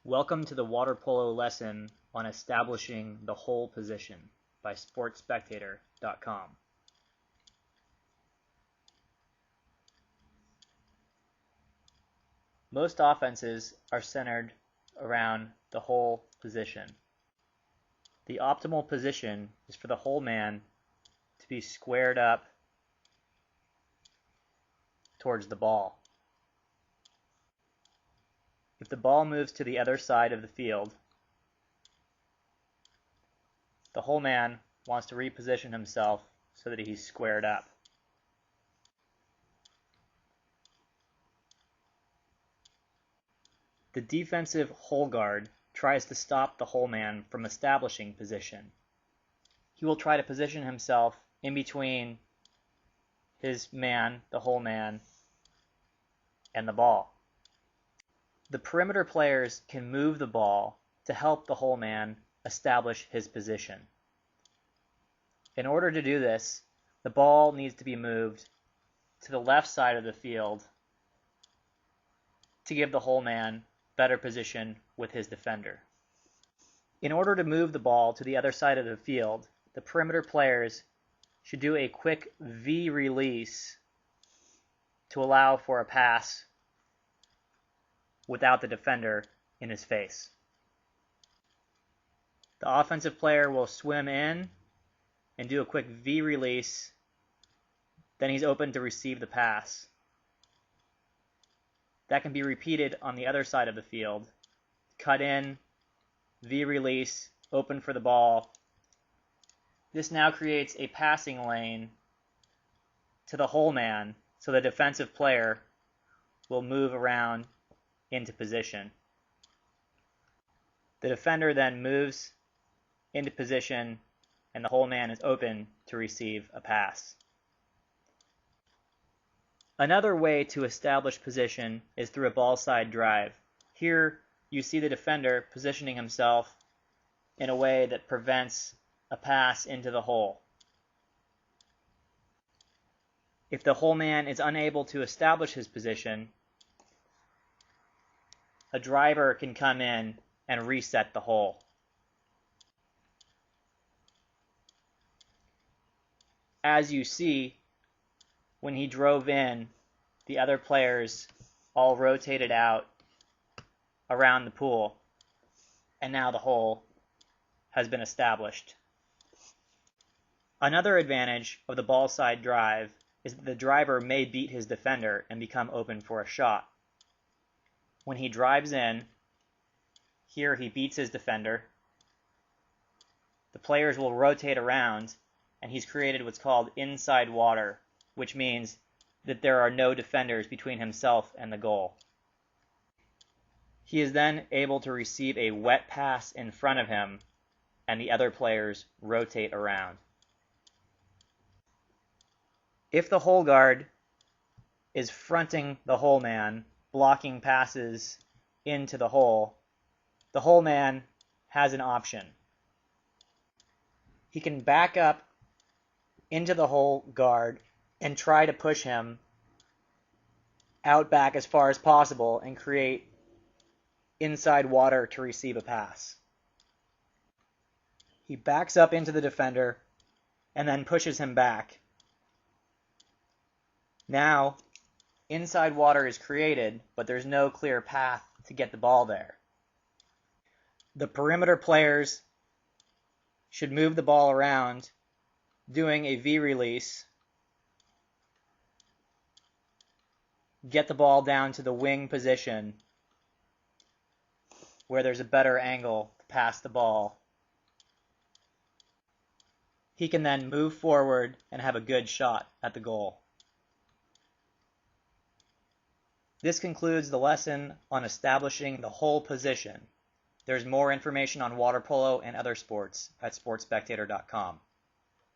Welcome to the water polo lesson on establishing the hole position by spectators.com. Most offenses are centered around the hole position. The optimal position is for the hole man to be squared up towards the ball. If the ball moves to the other side of the field, the hole man wants to reposition himself so that he's squared up. The defensive hole guard tries to stop the hole man from establishing position. He will try to position himself in between his man, the hole man, and the ball. The perimeter players can move the ball to help the hole man establish his position. In order to do this, the ball needs to be moved to the left side of the field to give the hole man better position with his defender. In order to move the ball to the other side of the field, the perimeter players should do a quick V release to allow for a pass without the defender in his face. The offensive player will swim in and do a quick V release, then he's open to receive the pass. That can be repeated on the other side of the field. Cut in, V release, open for the ball. This now creates a passing lane to the hole man, so the defensive player will move around into position. The defender then moves into position and the hole man is open to receive a pass. Another way to establish position is through a ball side drive. Here you see the defender positioning himself in a way that prevents a pass into the hole. If the hole man is unable to establish his position, a driver can come in and reset the hole. As you see, when he drove in, the other players all rotated out around the pool, and now the hole has been established. Another advantage of the ball side drive is that the driver may beat his defender and become open for a shot. When he drives in, here he beats his defender. The players will rotate around, and he's created what's called inside water, which means that there are no defenders between himself and the goal. He is then able to receive a wet pass in front of him, and the other players rotate around. If the hole guard is fronting the hole man, blocking passes into the hole man has an option. He can back up into the hole guard and try to push him out back as far as possible and create inside water to receive a pass. He backs up into the defender and then pushes him back. Now, inside water is created, but there's no clear path to get the ball there. The perimeter players should move the ball around, doing a V release, get the ball down to the wing position where there's a better angle to pass the ball. He can then move forward and have a good shot at the goal. This concludes the lesson on establishing the hole position. There's more information on water polo and other sports at sportspectator.com.